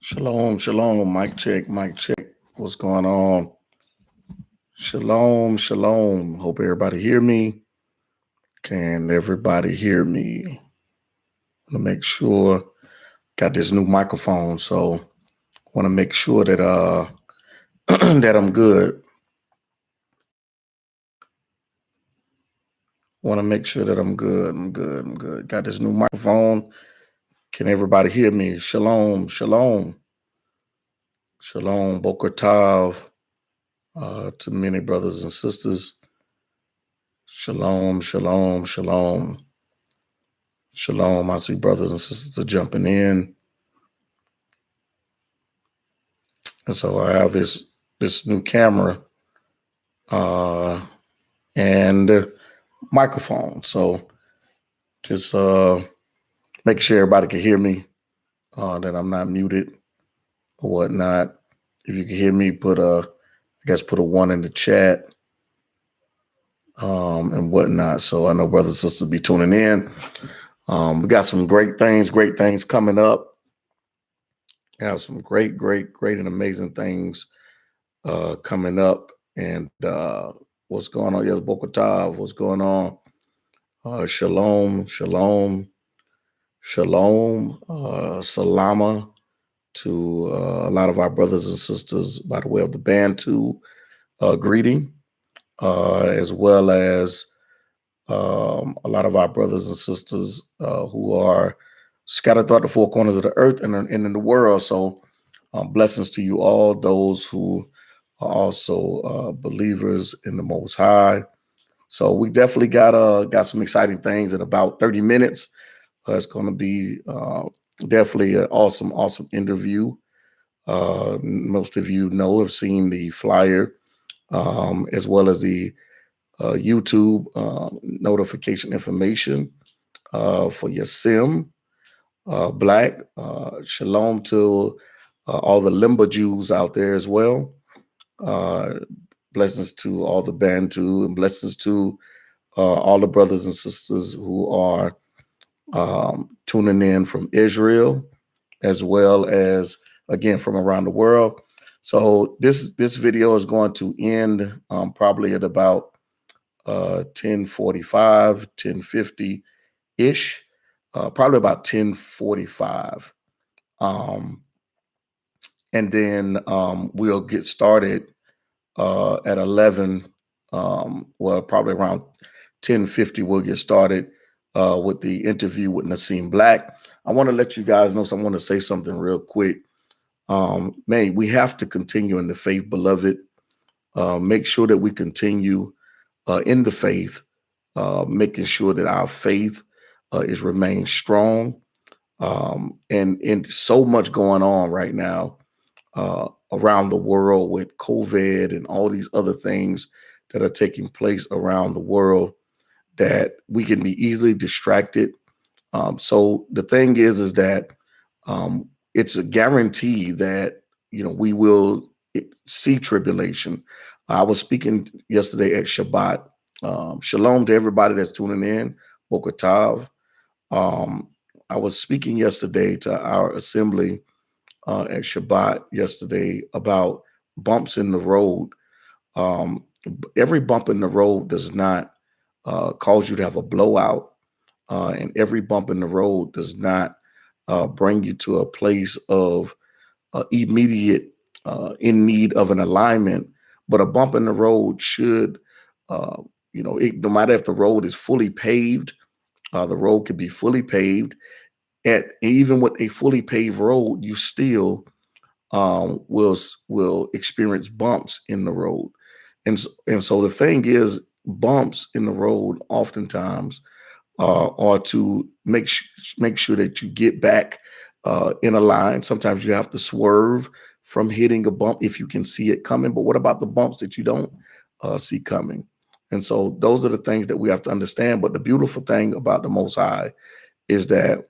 Shalom, shalom, mic check, mic check. What's going on? Shalom, shalom. Hope everybody hear me. Can everybody hear me? I want to make sure. Got this new microphone, so want to make sure that that I'm good. Want to make sure that I'm good. I'm good. Got this new microphone. Can everybody hear me? Shalom, shalom. Shalom, Boker Tav, to many brothers and sisters. Shalom, shalom, shalom. Shalom. I see brothers and sisters are jumping in. And so I have this new camera and microphone. So just make sure everybody can hear me, that I'm not muted or whatnot. If you can hear me, put a 1 in the chat and whatnot. So I know brothers and sisters be tuning in. We got some great things coming up. We have some great and amazing things coming up. And what's going on? Yes, Bokatav, what's going on? Shalom. Salama to a lot of our brothers and sisters by the way of the Bantu greeting, as well as a lot of our brothers and sisters who are scattered throughout the four corners of the earth and in the world. So blessings to you all, those who are also believers in the Most High. So we definitely got some exciting things in about 30 minutes. It's going to be definitely an awesome interview. Most of you have seen the flyer, as well as the YouTube notification information for your sim. Black. Shalom to all the Limba Jews out there as well. Blessings to all the Bantu, and blessings to all the brothers and sisters who are tuning in from Israel, as well as, again, from around the world. So this video is going to end probably at about 10:45, 10:50-ish, probably about 10:45. And then we'll get started at 11. Well, probably around 10:50, we'll get started with the interview with Nassim Black. I want to let you guys know, so I want to say something real quick. Man, we have to continue in the faith, beloved. Make sure that we continue in the faith, making sure that our faith is remain strong. And so much going on right now around the world with COVID and all these other things that are taking place around the world, that we can be easily distracted. So the thing is that it's a guarantee that, we will see tribulation. I was speaking yesterday at Shabbat. Shalom to everybody that's tuning in. Boker Tav. I was speaking yesterday to our assembly at Shabbat yesterday about bumps in the road. Every bump in the road does not cause you to have a blowout, and every bump in the road does not bring you to a place of immediate in need of an alignment. But a bump in the road should, no matter if the road is fully paved, the road could be fully paved. Even with a fully paved road, you still will experience bumps in the road. And so the thing is, bumps in the road oftentimes are to make sure that you get back in a line. Sometimes you have to swerve from hitting a bump if you can see it coming. But what about the bumps that you don't see coming? And so those are the things that we have to understand. But the beautiful thing about the Most High is that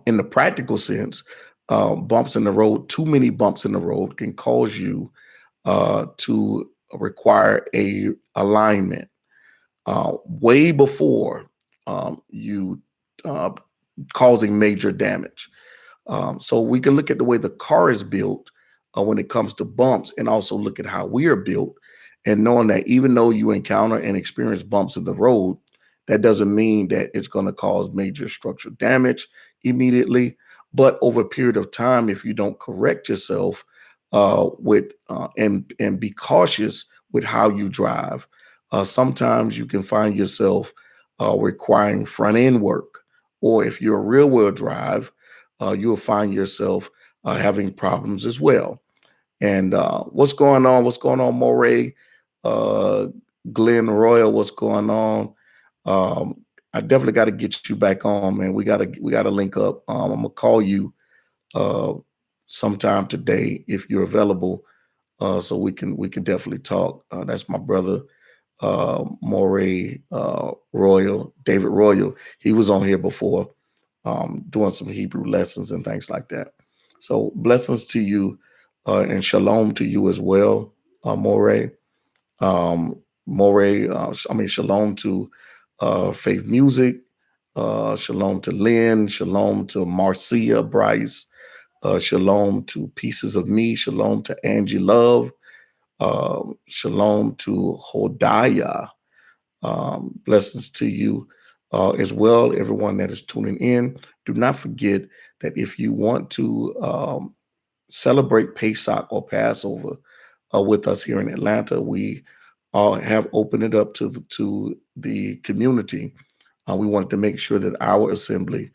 in the practical sense, bumps in the road, too many bumps in the road can cause you to require a alignment way before you causing major damage. So we can look at the way the car is built when it comes to bumps, and also look at how we are built, and knowing that even though you encounter and experience bumps in the road, that doesn't mean that it's going to cause major structural damage immediately. But over a period of time, if you don't correct yourself with and be cautious with how you drive, sometimes you can find yourself requiring front end work, or if you're a rear wheel drive, you'll find yourself having problems as well. And what's going on? What's going on, Moray? Uh, Glenn Royal, what's going on? I definitely got to get you back on, man. We gotta link up. I'm gonna call you uh, sometime today if you're available, so we can definitely talk. That's my brother, Moray Royal, David Royal. He was on here before, doing some Hebrew lessons and things like that. So blessings to you, and shalom to you as well, Moray. Moray, I mean, shalom to Faith Music, shalom to Lynn, shalom to Marcia Bryce, shalom to Pieces of Me, shalom to Angie Love, shalom to Hodiah. Blessings to you as well, everyone that is tuning in. Do not forget that if you want to celebrate Pesach or Passover with us here in Atlanta, we have opened it up to the community. We wanted to make sure that our assembly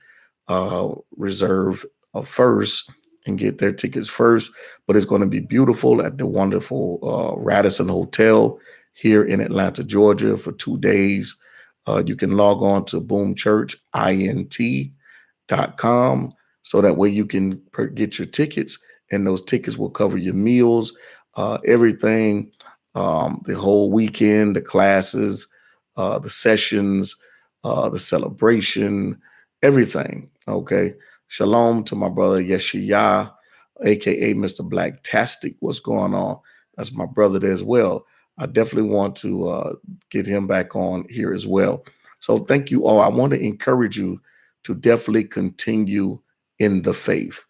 reserve first and get their tickets first. But it's going to be beautiful at the wonderful Radisson Hotel here in Atlanta, Georgia, for 2 days. You can log on to boomchurchint.com, so that way you can get your tickets, and those tickets will cover your meals, everything, the whole weekend, the classes, the sessions, the celebration, everything. Okay. Shalom to my brother Yeshaya, aka Mr. Black Tastic. What's going on? That's my brother there as well. I definitely want to get him back on here as well. So thank you all. I want to encourage you to definitely continue in the faith.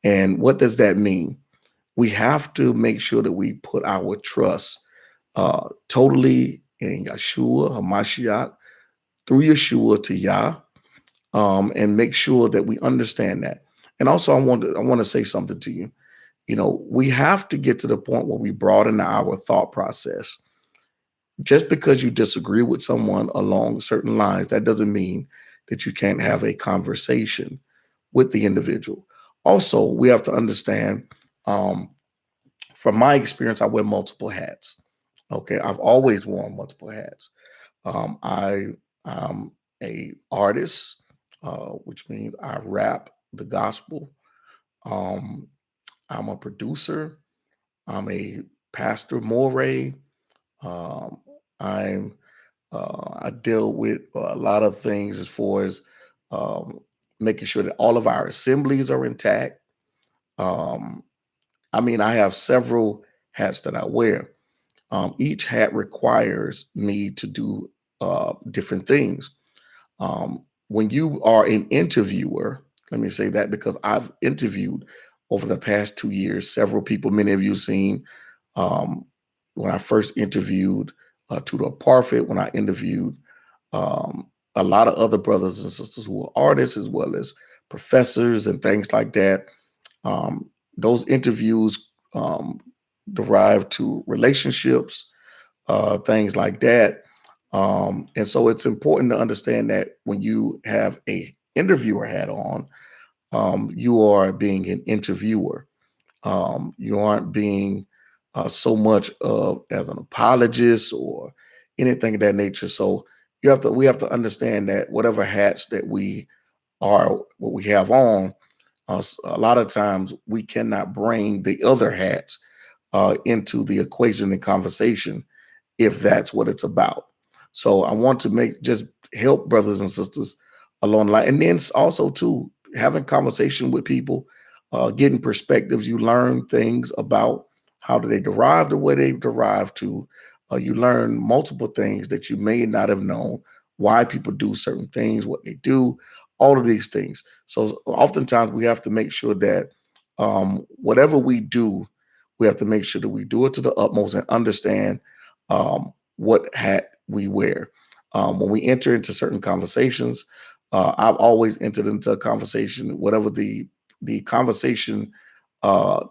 And what does that mean? We have to make sure that we put our trust totally in Yeshua, Hamashiach, through Yeshua to Yah, and make sure that we understand that. And also, I want to say something to you. You know, we have to get to the point where we broaden our thought process. Just because you disagree with someone along certain lines, that doesn't mean that you can't have a conversation with the individual. Also, we have to understand, um, from my experience, I wear multiple hats. Okay, I've always worn multiple hats. I am a artist, which means I rap the gospel. Um, I'm a producer. I'm a pastor, moray. Um, I'm I deal with a lot of things as far as um, making sure that all of our assemblies are intact. Um, I mean, I have several hats that I wear. Each hat requires me to do different things. When you are an interviewer, let me say that because I've interviewed over the past 2 years several people. Many of you seen um, when I first interviewed Tudor Parfit, when I interviewed um, a lot of other brothers and sisters who are artists as well as professors and things like that. Those interviews derive to relationships, things like that. And so it's important to understand that when you have a interviewer hat on, you are being an interviewer. You aren't being so much of as an apologist or anything of that nature. So we have to understand that whatever hats that we are, what we have on, a lot of times we cannot bring the other hats into the equation and conversation if that's what it's about. So I want to make just help brothers and sisters along the line, and then also too having conversation with people, getting perspectives. You learn things about how do they derive the way they derive to. You learn multiple things that you may not have known. Why people do certain things, what they do. all of these things. So oftentimes we have to make sure that whatever we do, we have to make sure that we do it to the utmost and understand what hat we wear. When we enter into certain conversations, I've always entered into a conversation, whatever the conversation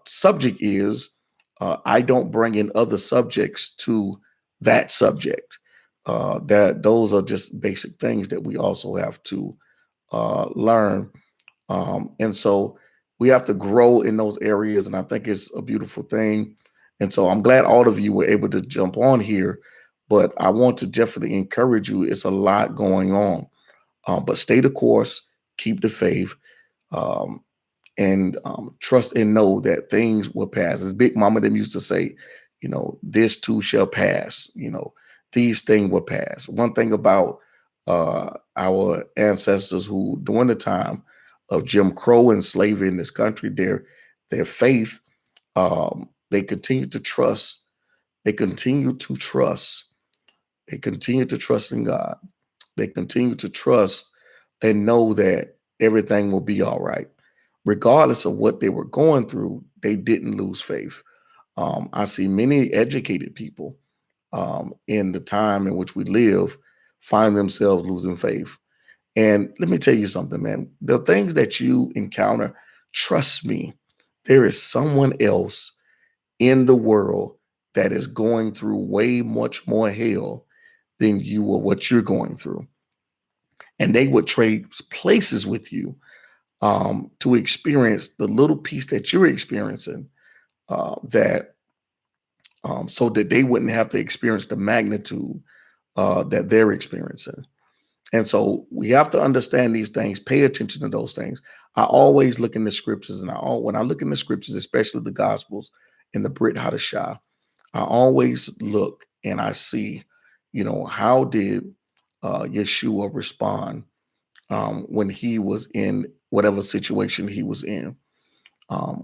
subject is. I don't bring in other subjects to that subject. That those are just basic things that we also have to learn, and so we have to grow in those areas. And I think it's a beautiful thing. And so I'm glad all of you were able to jump on here. But I want to definitely encourage you. It's a lot going on, but stay the course, keep the faith. Um, and trust and know that things will pass. As Big Mama them used to say, this too shall pass. These things will pass. One thing about our ancestors who, during the time of Jim Crow and slavery in this country, their faith, they continued to trust. They continued to trust. They continued to trust in God. They continued to trust and know that everything will be all right regardless of what they were going through. They didn't lose faith. I see many educated people in the time in which we live find themselves losing faith. And let me tell you something, man. The things that you encounter, trust me, there is someone else in the world that is going through way much more hell than you or what you're going through. And they would trade places with you to experience the little piece that you're experiencing, that so that they wouldn't have to experience the magnitude that they're experiencing. And so we have to understand these things, pay attention to those things. I always look in the scriptures, and when I look in the scriptures, especially the Gospels in the Brit Hadashah, I always look and I see, how did Yeshua respond when he was in whatever situation he was in,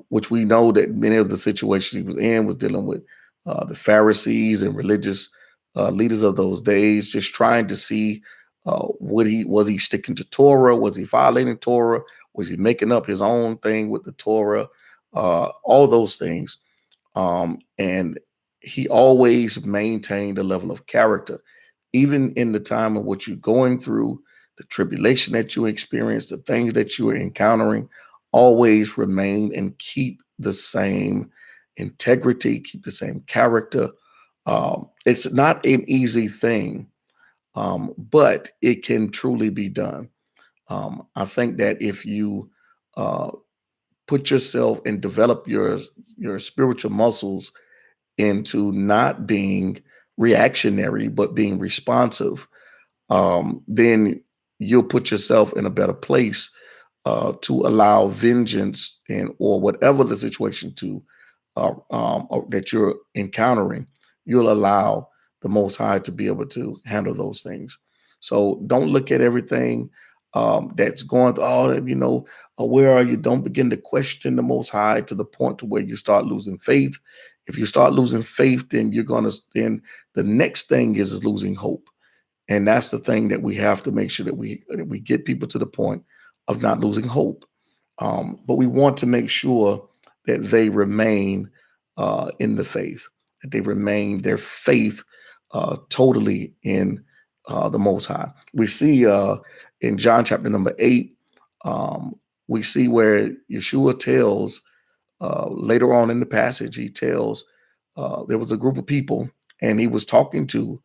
which we know that many of the situations he was in was dealing with the Pharisees and religious leaders of those days, just trying to see was he sticking to Torah? Was he violating Torah? Was he making up his own thing with the Torah? All those things. And he always maintained a level of character, even in the time of what you're going through, the tribulation that you experience, the things that you are encountering, always remain and keep the same integrity, keep the same character. It's not an easy thing, but it can truly be done. I think that if you put yourself and develop your spiritual muscles into not being reactionary, but being responsive, then you'll put yourself in a better place to allow vengeance and or whatever the situation that you're encountering. You'll allow the Most High to be able to handle those things. So don't look at everything that's going. Where are you? Don't begin to question the Most High to the point to where you start losing faith. If you start losing faith, then then the next thing is losing hope. And that's the thing that we have to make sure that we get people to the point of not losing hope. But we want to make sure that they remain in the faith, that they remain their faith totally in the Most High. We see in John chapter number 8, we see where Yeshua tells later on in the passage, he tells there was a group of people, and he was talking to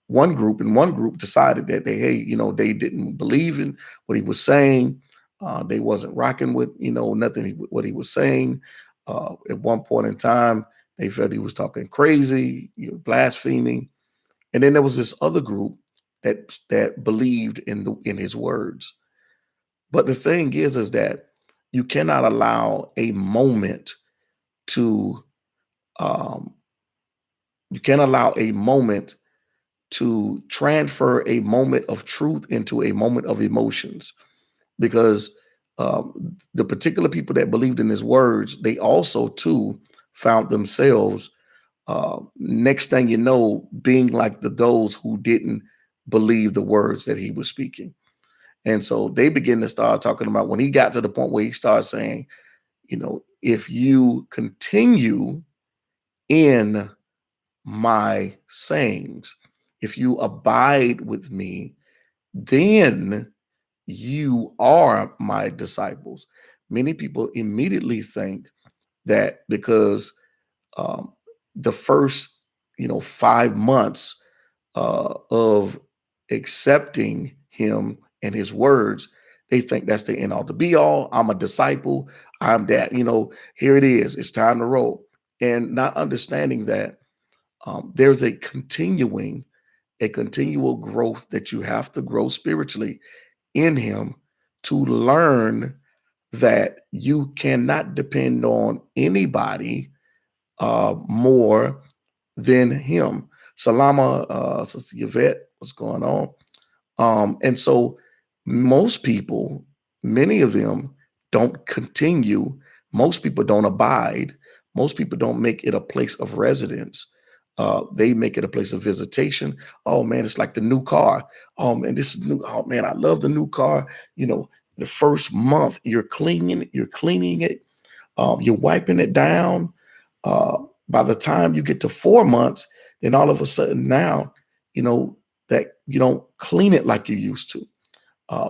one group, and one group decided that they didn't believe in what he was saying. They wasn't rocking with, nothing what he was saying. At one point in time, they felt he was talking crazy, blaspheming. And then there was this other group that believed in his words. But the thing is that you cannot allow a moment to um, you can't allow a moment to transfer a moment of truth into a moment of emotions, because the particular people that believed in his words, they also too found themselves next thing you know being like those who didn't believe the words that he was speaking. And so they begin to start talking about when he got to the point where he started saying, if you continue in my sayings, if you abide with me, then you are my disciples. Many people immediately think that because um, the first, 5 months of accepting him and his words, they think that's the end all, the be all. I'm a disciple. I'm that, here it is. It's time to roll. And not understanding that there's a continual growth that you have to grow spiritually in him to learn that you cannot depend on anybody more than him. Salama, Sister Yvette, what's going on? And so most people, many of them don't continue. Most people don't abide. Most people don't make it a place of residence. They make it a place of visitation. Oh man, it's like the new car. Oh man, this is new. Oh man, I love the new car. The first month you're cleaning it, you're wiping it down. By the time you get to 4 months, then all of a sudden now, you know, that you don't clean it like you used to.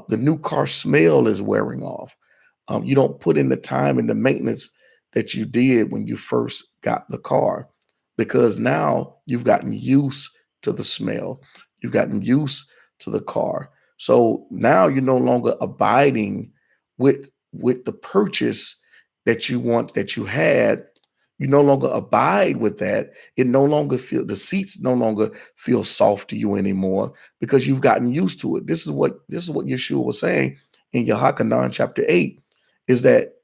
The new car smell is wearing off. You don't put in the time and the maintenance that you did when you first got the car because now you've gotten used to the smell. You've gotten used to the car. So now you're no longer abiding with the purchase that you had. You no longer abide with that. It no longer the seats no longer feel soft to you anymore because you've gotten used to it. This is what Yeshua was saying in Yohanan chapter 8, is that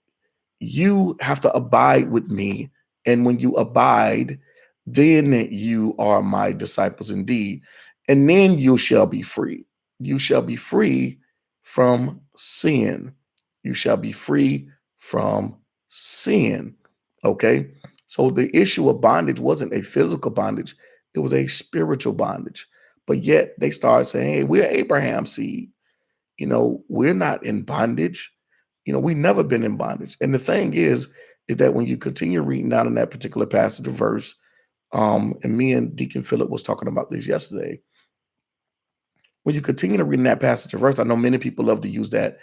you have to abide with me. And when you abide, then you are my disciples indeed. And then you shall be free. You shall be free from sin. You shall be free from sin. Okay. So the issue of bondage wasn't a physical bondage, it was a spiritual bondage. But yet they started saying, hey, we're Abraham's seed. We're not in bondage. We've never been in bondage. And the thing is that when you continue reading down in that particular passage of verse, and me and Deacon Philip was talking about this yesterday. When you continue to read in that passage of verse, I know many people love to use that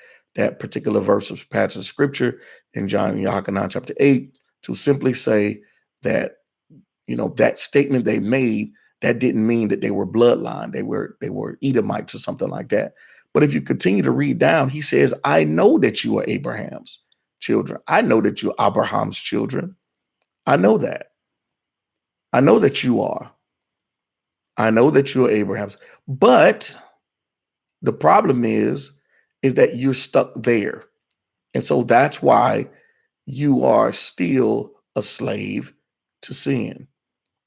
particular verse of passage of scripture in Yohanan chapter 8 to simply say that, that statement they made, that didn't mean that they were bloodline. They were Edomites or something like that. But if you continue to read down, he says, I know that you are Abraham's children. I know that you're Abraham's children. I know that. I know that you are. I know that you're Abraham's. But the problem is that you're stuck there. And so that's why you are still a slave to sin,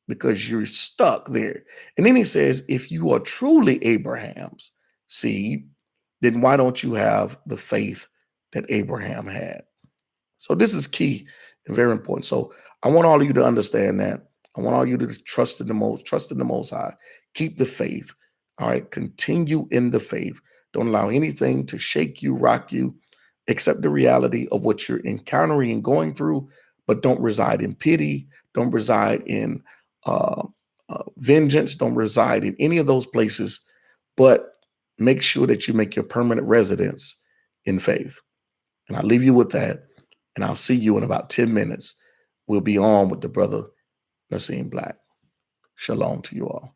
because you're stuck there. And then he says, if you are truly Abraham's seed, then why don't you have the faith that Abraham had? So this is key and very important. So I want all of you to understand that. I want all of you to trust in the Most High. Keep the faith. All right. Continue in the faith. Don't allow anything to shake you, rock you, accept the reality of what you're encountering and going through, but don't reside in pity. Don't reside in vengeance. Don't reside in any of those places, but make sure that you make your permanent residence in faith. And I leave you with that. And I'll see you in about 10 minutes. We'll be on with the brother Nassim Black. Shalom to you all.